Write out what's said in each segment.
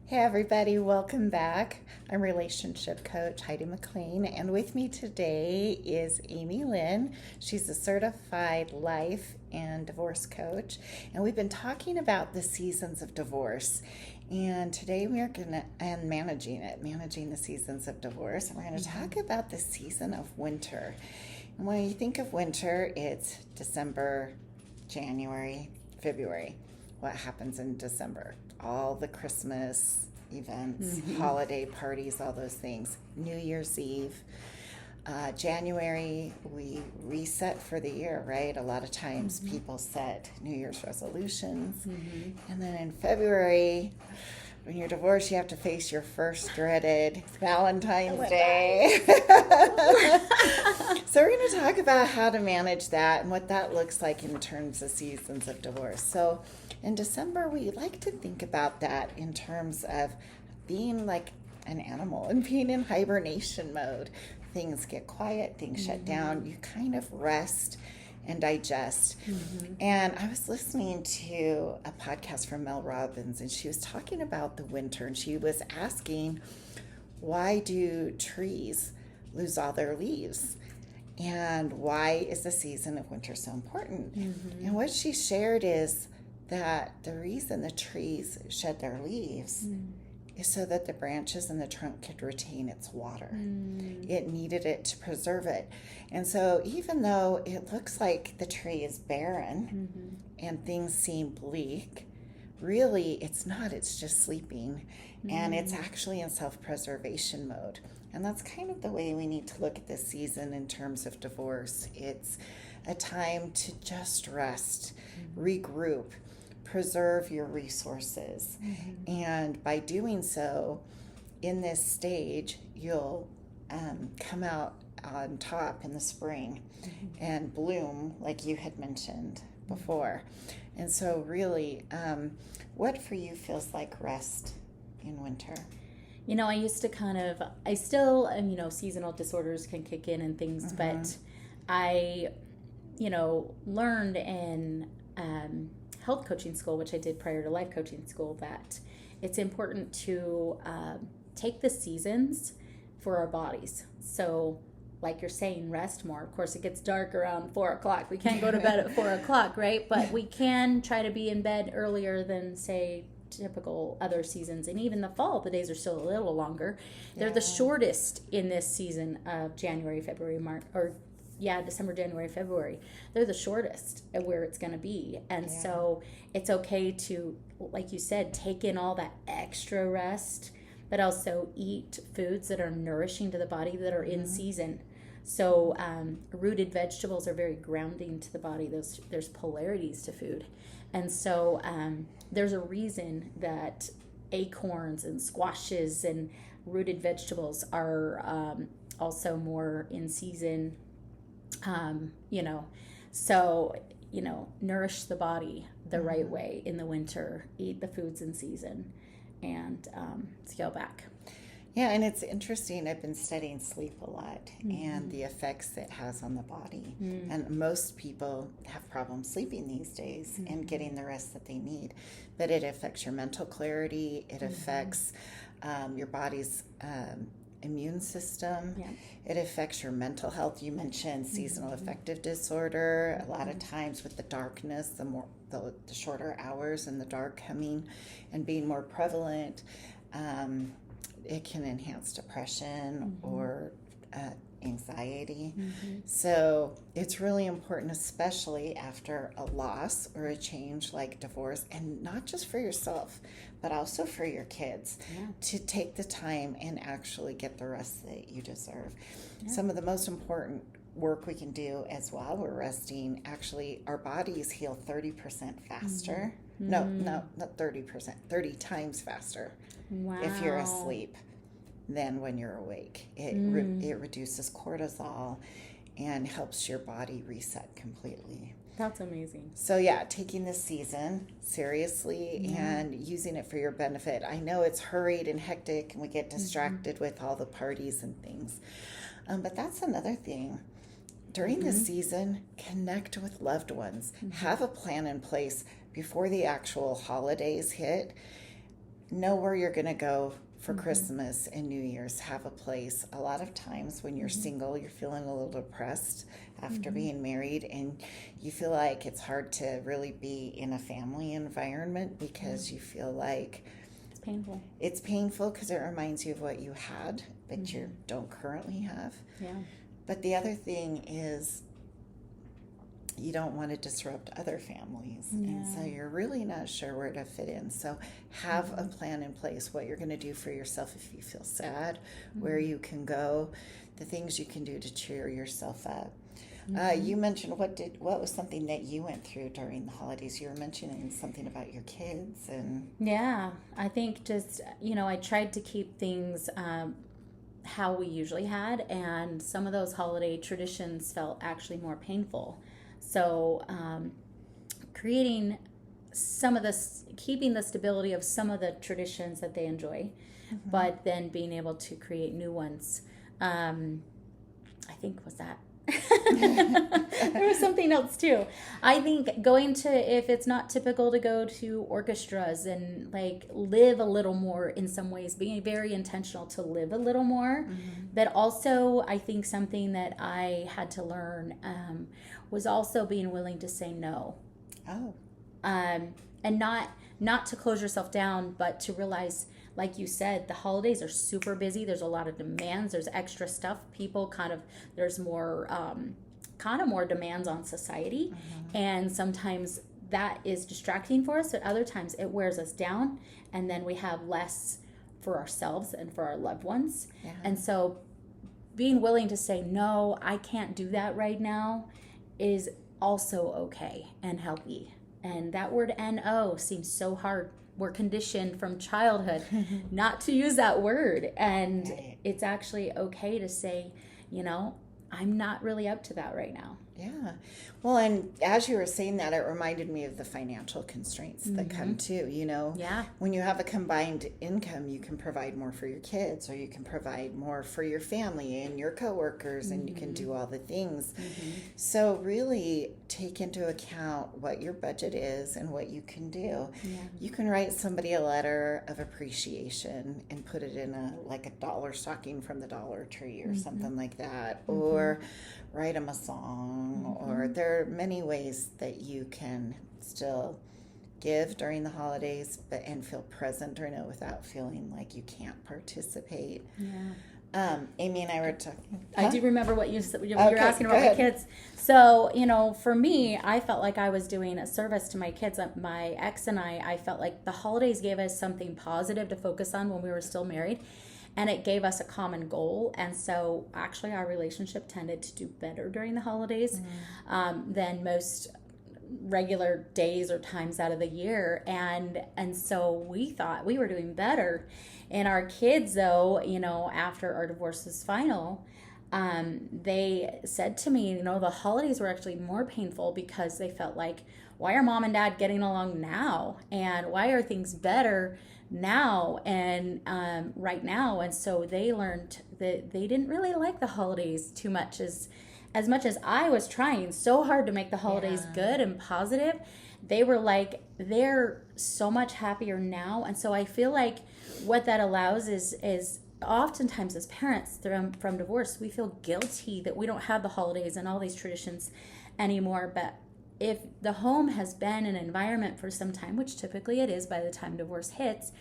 Hey everybody, welcome back. I'm relationship coach Heidi McLean, and with me today is Lynn. She's a certified life and divorce coach, and we've been talking about the seasons of divorce. And today managing the seasons of divorce. And we're going to talk about the season of winter. And when you think of winter, it's December, January, February. What happens in December? All the Christmas events, holiday parties, all those things. New Year's Eve. January, we reset for the year, right? A lot of times people set New Year's resolutions. And then in February, when you're divorced, you have to face your first dreaded Valentine's Day. So we're going to talk about how to manage that and what that looks like in terms of seasons of divorce. So in December, we like to think about that in terms of being like an animal and being in hibernation mode. Things get quiet, things shut down, you kind of rest and digest. And I was listening to a podcast from Mel Robbins, and she was talking about the winter, and she was asking, why do trees lose all their leaves? And why is the season of winter so important? And what she shared is that the reason the trees shed their leaves is so that the branches and the trunk could retain its water. It needed it to preserve it. And so even though it looks like the tree is barren and things seem bleak, really it's not. It's just sleeping. And it's actually in self-preservation mode. And that's kind of the way we need to look at this season in terms of divorce. It's a time to just rest, regroup, preserve your resources. And by doing so, in this stage, you'll come out on top in the spring and bloom like you had mentioned before. And so really, what for you feels like rest in winter? You know, I used to I still, seasonal disorders can kick in and things, but I, learned in health coaching school, which I did prior to life coaching school, that it's important to take the seasons for our bodies. So like you're saying, rest more. Of course, it gets dark around 4 o'clock. We can't go to bed at 4 o'clock, right? But we can try to be in bed earlier than, say, typical other seasons. And even the fall, the days are still a little longer. They're the shortest in this season of January, February, March, December, January, February. They're the shortest at where it's going to be. And so it's okay to, like you said, take in all that extra rest, but also eat foods that are nourishing to the body, that are in season. So rooted vegetables are very grounding to the body. There's polarities to food. And so there's a reason that acorns and squashes and rooted vegetables are also more in season. Nourish the body the right way in the winter. Eat the foods in season and scale back. Yeah, and it's interesting. I've been studying sleep a lot and the effects it has on the body. And most people have problems sleeping these days and getting the rest that they need. But it affects your mental clarity. It affects your body's immune system. It affects your mental health. You mentioned seasonal affective disorder. A lot of times with the darkness, the shorter hours and the dark coming and being more prevalent, it can enhance depression or anxiety. So it's really important, especially after a loss or a change like divorce, and not just for yourself, but also for your kids, to take the time and actually get the rest that you deserve. Some of the most important work we can do as while we're resting, actually our bodies heal 30% faster. No, not 30%, 30 times faster. Wow. If you're asleep than when you're awake. It reduces cortisol and helps your body reset completely. That's amazing. So taking this season seriously and using it for your benefit. I know it's hurried and hectic and we get distracted with all the parties and things. But that's another thing. During this season, connect with loved ones. Have a plan in place before the actual holidays hit. know where you're going to go for Christmas and New Year's. Have a place. A lot of times when you're single, you're feeling a little depressed after being married, and you feel like it's hard to really be in a family environment because you feel like It's painful. it's painful because it reminds you of what you had but you don't currently have. Yeah. But the other thing is you don't want to disrupt other families. And so you're really not sure where to fit in. So have a plan in place, what you're going to do for yourself if you feel sad, where you can go, the things you can do to cheer yourself up. You mentioned what was something that you went through during the holidays. You were mentioning something about your kids and Yeah, I think just, I tried to keep things how we usually had, and some of those holiday traditions felt actually more painful. So creating some of this, keeping the stability of some of the traditions that they enjoy, but then being able to create new ones. I think was that. There was something else too. I think going to, if it's not typical to go to orchestras and like live a little more in some ways, being very intentional to live a little more. But also I think something that I had to learn was also being willing to say no. And not to close yourself down, but to realize, like you said, the holidays are super busy. There's a lot of demands. There's extra stuff. People there's more, more demands on society. And sometimes that is distracting for us. But other times it wears us down. And then we have less for ourselves and for our loved ones. Yeah. And so being willing to say, no, I can't do that right now is also okay and healthy. And that word NO seems so hard. We're conditioned from childhood not to use that word. And it's actually okay to say, I'm not really up to that right now. Yeah. Well, and as you were saying that, it reminded me of the financial constraints that come too, Yeah. When you have a combined income, you can provide more for your kids, or you can provide more for your family and your coworkers, and you can do all the things. So really take into account what your budget is and what you can do. Yeah. You can write somebody a letter of appreciation and put it in a dollar stocking from the Dollar Tree or something like that, or write them a song, or there are many ways that you can still give during the holidays and feel present during it without feeling like you can't participate. Yeah. Amy and I were talking. I do remember what you said. You're asking about my kids. So, for me, I felt like I was doing a service to my kids. My ex and I felt like the holidays gave us something positive to focus on when we were still married. And it gave us a common goal. And so actually our relationship tended to do better during the holidays than most regular days or times out of the year. And so we thought we were doing better. And our kids, though, after our divorce was final, they said to me, the holidays were actually more painful because they felt like, why are mom and dad getting along now? And why are things better now and right now? And so they learned that they didn't really like the holidays too much, as much as I was trying so hard to make the holidays good and positive. They were like, they're so much happier now. And so I feel like what that allows is oftentimes as parents from divorce, we feel guilty that we don't have the holidays and all these traditions anymore. But if the home has been an environment for some time, which typically it is by the time divorce hits,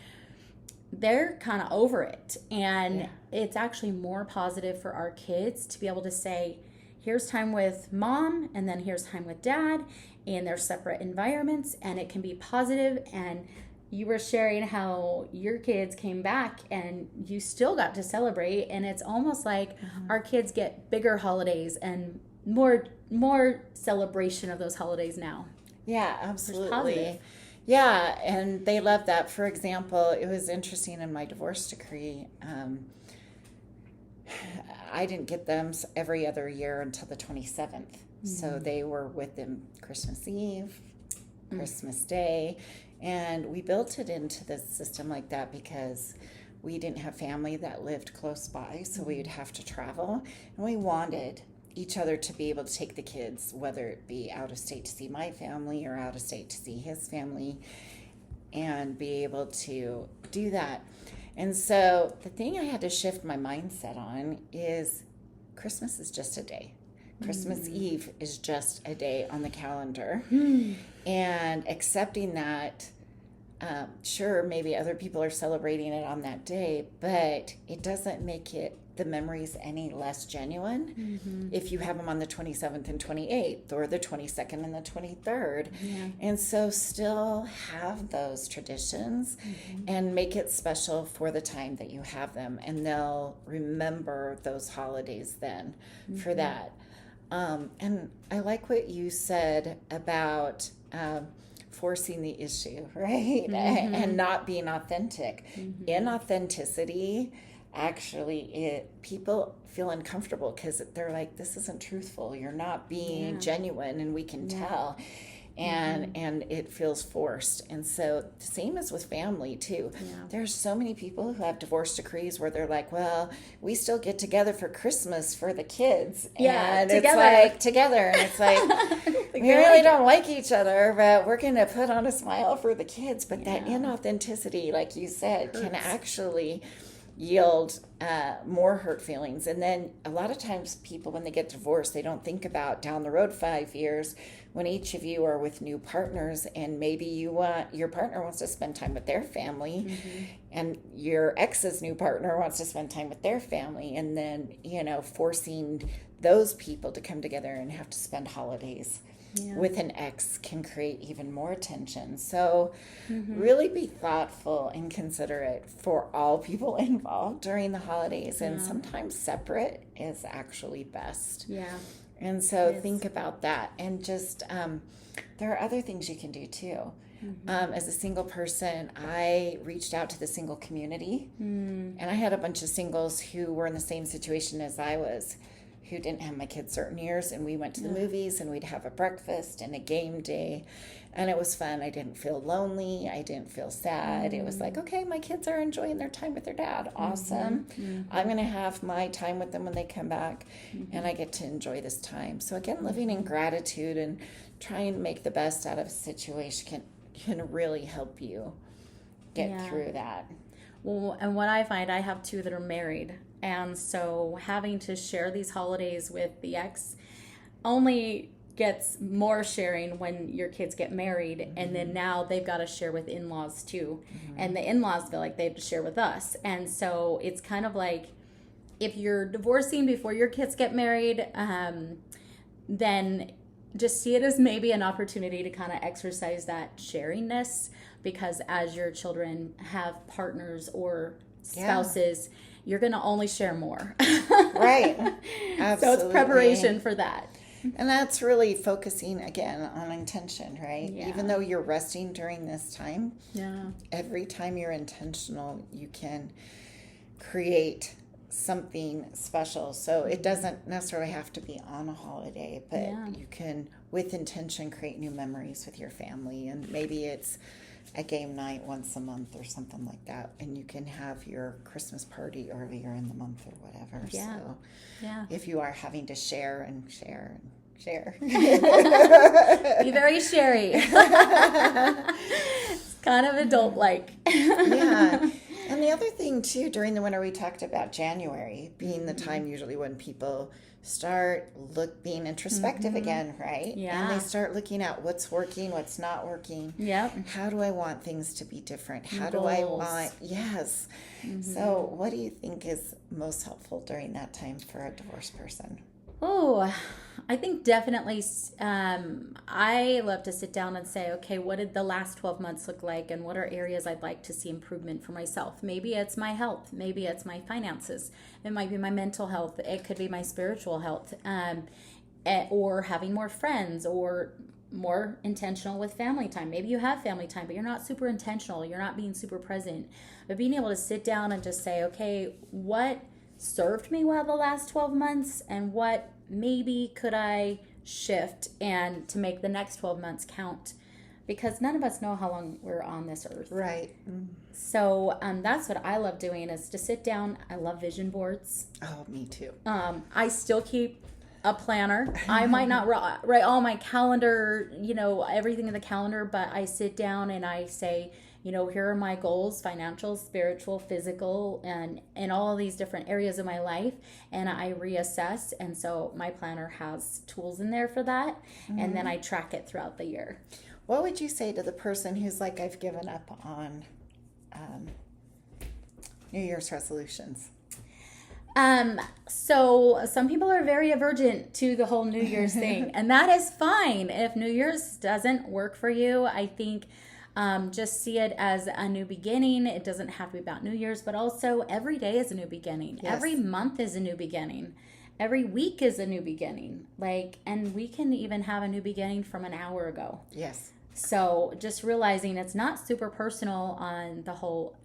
they're kind of over it. And it's actually more positive for our kids to be able to say, here's time with mom, and then here's time with dad, and they're separate environments, and it can be positive. And you were sharing how your kids came back and you still got to celebrate. And it's almost like our kids get bigger holidays and more celebration of those holidays now. Yeah, absolutely. Yeah, and they love that. For example, it was interesting in my divorce decree. I didn't get them every other year until the 27th. So they were with them Christmas Eve, Christmas Day, and we built it into the system like that because we didn't have family that lived close by, so we'd have to travel, and we wanted each other to be able to take the kids, whether it be out of state to see my family or out of state to see his family. and be able to do that. And so the thing I had to shift my mindset on is Christmas is just a day. Christmas Eve is just a day on the calendar. And accepting that, sure, maybe other people are celebrating it on that day, but it doesn't make it the memories any less genuine if you have them on the 27th and 28th or the 22nd and the 23rd. And so still have those traditions and make it special for the time that you have them, and they'll remember those holidays then for that. And I like what you said about forcing the issue, right? And not being authentic. Inauthenticity, actually, people feel uncomfortable because they're like, this isn't truthful. You're not being genuine, and we can tell. And it feels forced. And so the same as with family too. There's so many people who have divorce decrees where they're like, well, we still get together for Christmas for the kids. And together. It's like together. And it's like, we really don't like each other, but we're going to put on a smile for the kids. But that inauthenticity, like you said, can actually yield more hurt feelings. And then a lot of times people, when they get divorced, they don't think about down the road 5 years when each of you are with new partners, and maybe your partner wants to spend time with their family and your ex's new partner wants to spend time with their family, and then forcing those people to come together and have to spend holidays with an ex can create even more tension. So really be thoughtful and considerate for all people involved during the holidays. And sometimes separate is actually best. And so think about that. And just there are other things you can do too. As a single person, I reached out to the single community. And I had a bunch of singles who were in the same situation as I was, who didn't have my kids certain years, and we went to the movies, and we'd have a breakfast and a game day, and it was fun. I didn't feel lonely. I didn't feel sad. It was like, okay, my kids are enjoying their time with their dad. Awesome. I'm going to have my time with them when they come back, and I get to enjoy this time. So again, living in gratitude and trying to make the best out of a situation can really help you get through that. Well, and what I find, I have two that are married. And so having to share these holidays with the ex only gets more sharing when your kids get married. And then now they've got to share with in-laws too. And the in-laws feel like they have to share with us. And so it's kind of like, if you're divorcing before your kids get married, then just see it as maybe an opportunity to kind of exercise that sharingness, because as your children have partners or spouses, you're going to only share more. Right. Absolutely. So it's preparation for that. And that's really focusing again on intention, right? Even though you're resting during this time, every time you're intentional, you can create something special. So it doesn't necessarily have to be on a holiday, but you can, with intention, create new memories with your family. And maybe it's a game night once a month or something like that, and you can have your Christmas party earlier in the month or whatever. So if you are having to share and share and share, be very sherry. It's kind of adult like. And the other thing too, during the winter, we talked about January being the time usually when people start being introspective again, right? And they start looking at what's working, what's not working. How do I want things to be different? How do I want, So what do you think is most helpful during that time for a divorced person? Oh, I think definitely I love to sit down and say, okay, what did the last 12 months look like, and what are areas I'd like to see improvement for myself? Maybe it's my health. Maybe it's my finances. It might be my mental health. It could be my spiritual health, or having more friends, or more intentional with family time. Maybe you have family time, but you're not super intentional. You're not being super present. But being able to sit down and just say, okay, what served me well the last 12 months, and what maybe could I shift and to make the next 12 months count, because none of us know how long we're on this earth. Right. So that's what I love doing, is to sit down. I love vision boards. Oh, me too. I still keep a planner. I might not write all my calendar, everything in the calendar, but I sit down and I say, here are my goals, financial, spiritual, physical, and in all of these different areas of my life. And I reassess. And so my planner has tools in there for that. And then I track it throughout the year. What would you say to the person who's like, I've given up on New Year's resolutions? So some people are very avergent to the whole New Year's thing, and that is fine. If New Year's doesn't work for you, I think just see it as a new beginning. It doesn't have to be about New Year's, but also every day is a new beginning. Yes. Every month is a new beginning. Every week is a new beginning. And we can even have a new beginning from an hour ago. Yes. So just realizing it's not super personal on the whole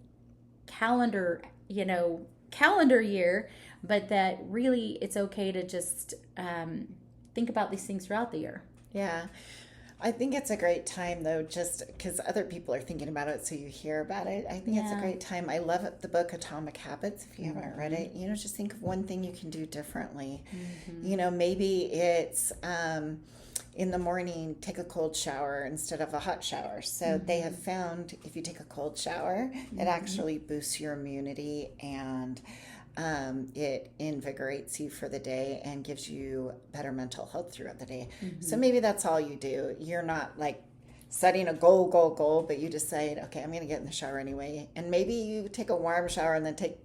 calendar year, but that really it's okay to just think about these things throughout the year. Yeah. I think it's a great time, though, just because other people are thinking about it, so you hear about it. I think it's a great time. I love the book Atomic Habits. If you haven't read it, just think of one thing you can do differently. Maybe it's in the morning, take a cold shower instead of a hot shower. So they have found if you take a cold shower, it actually boosts your immunity and it invigorates you for the day and gives you better mental health throughout the day. So maybe that's all you do. You're not like setting a goal, but you decide, okay, I'm going to get in the shower anyway. And maybe you take a warm shower and then take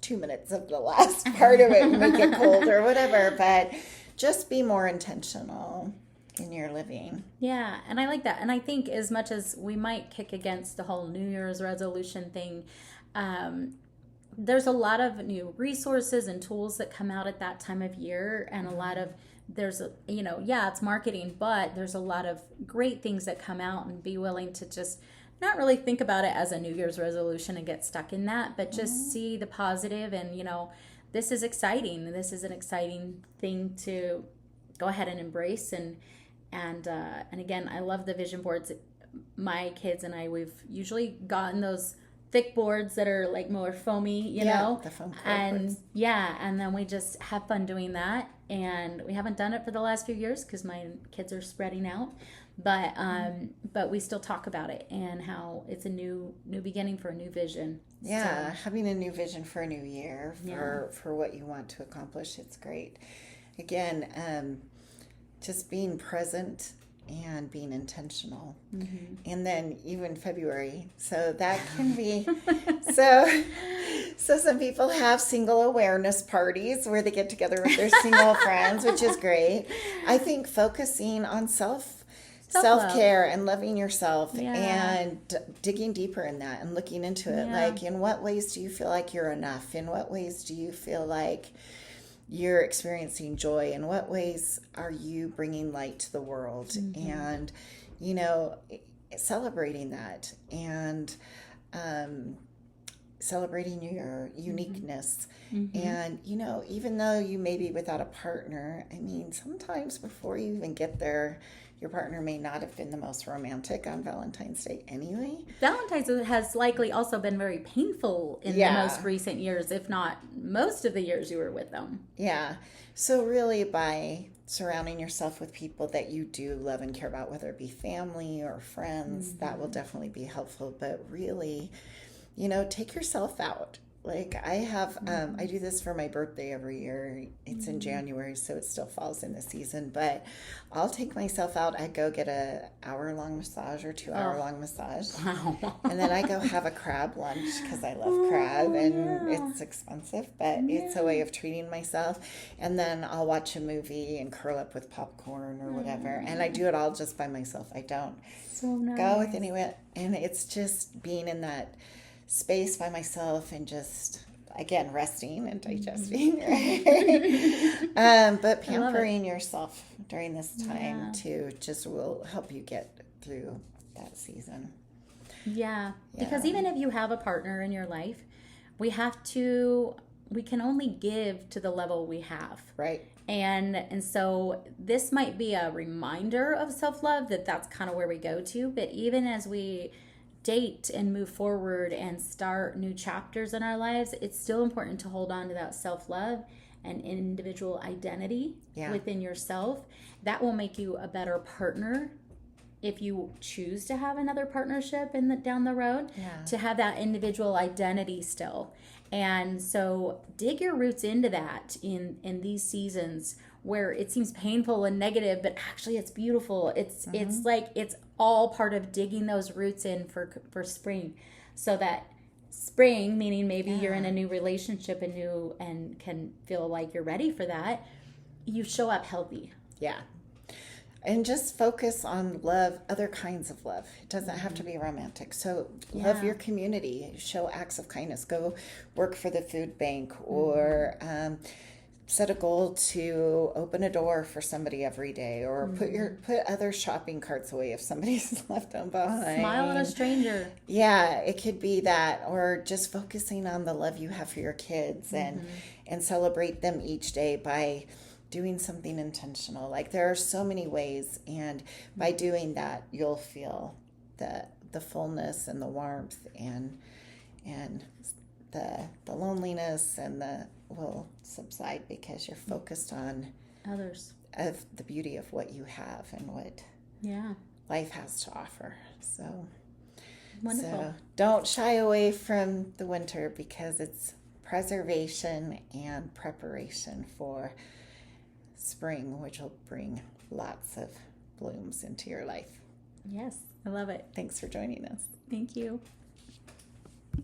2 minutes of the last part of it and make it cold or whatever. But just be more intentional in your living. Yeah, and I like that. And I think as much as we might kick against the whole New Year's resolution thing, there's a lot of new resources and tools that come out at that time of year, and a lot of it's marketing, but there's a lot of great things that come out, and be willing to just not really think about it as a New Year's resolution and get stuck in that, but just see the positive and, this is exciting. This is an exciting thing to go ahead and embrace. And again, I love the vision boards. My kids and I, we've usually gotten those thick boards that are like more foamy, the foam and and then we just have fun doing that. And we haven't done it for the last few years because my kids are spreading out, but we still talk about it and how it's a new beginning for a new vision. Yeah, so, having a new vision for a new year for what you want to accomplish, it's great. Again, just being present and being intentional. And then even February, so that can be so some people have single awareness parties where they get together with their single friends, which is great. I think focusing on self-care and loving yourself and digging deeper in that and looking into it, like in what ways do you feel like you're enough? In what ways do you feel like you're experiencing joy? In what ways are you bringing light to the world? And celebrating that and celebrating your uniqueness. And even though you may be without a partner, I mean, sometimes before you even get there, your partner may not have been the most romantic on Valentine's Day anyway. Valentine's has likely also been very painful in the most recent years, if not most of the years you were with them. Yeah. So really by surrounding yourself with people that you do love and care about, whether it be family or friends, that will definitely be helpful. But really, take yourself out. Like I have, I do this for my birthday every year. It's in January, so it still falls in the season. But I'll take myself out. I go get a hour-long massage or 2-hour-long massage. Wow. And then I go have a crab lunch because I love crab and it's expensive, but it's a way of treating myself. And then I'll watch a movie and curl up with popcorn or whatever. And I do it all just by myself. I don't go with anyone. And it's just being in that space by myself and just, again, resting and digesting, right? But pampering yourself during this time too just will help you get through that season. Yeah, because even if you have a partner in your life, we can only give to the level we have. Right. And so this might be a reminder of self-love that's kind of where we go to, but even as we date and move forward and start new chapters in our lives, it's still important to hold on to that self-love and individual identity within yourself. That will make you a better partner if you choose to have another partnership down the road, to have that individual identity still. And so dig your roots into that in these seasons where it seems painful and negative, but actually it's beautiful. It's like it's all part of digging those roots in for spring, so that spring, meaning maybe you're in a new relationship and can feel like you're ready for that, you show up healthy. Yeah. And just focus on love, other kinds of love. It doesn't have to be romantic. So love your community, show acts of kindness, go work for the food bank, or set a goal to open a door for somebody every day, or put other shopping carts away if somebody's left them behind. Smile at a stranger. Yeah, it could be that, or just focusing on the love you have for your kids and celebrate them each day by doing something intentional. Like, there are so many ways, and by doing that, you'll feel the fullness and the warmth and the loneliness and will subside, because you're focused on others, of the beauty of what you have and what life has to offer. So wonderful. So don't shy away from the winter, because it's preservation and preparation for spring, which will bring lots of blooms into your life. Yes, I love it. Thanks for joining us. Thank you.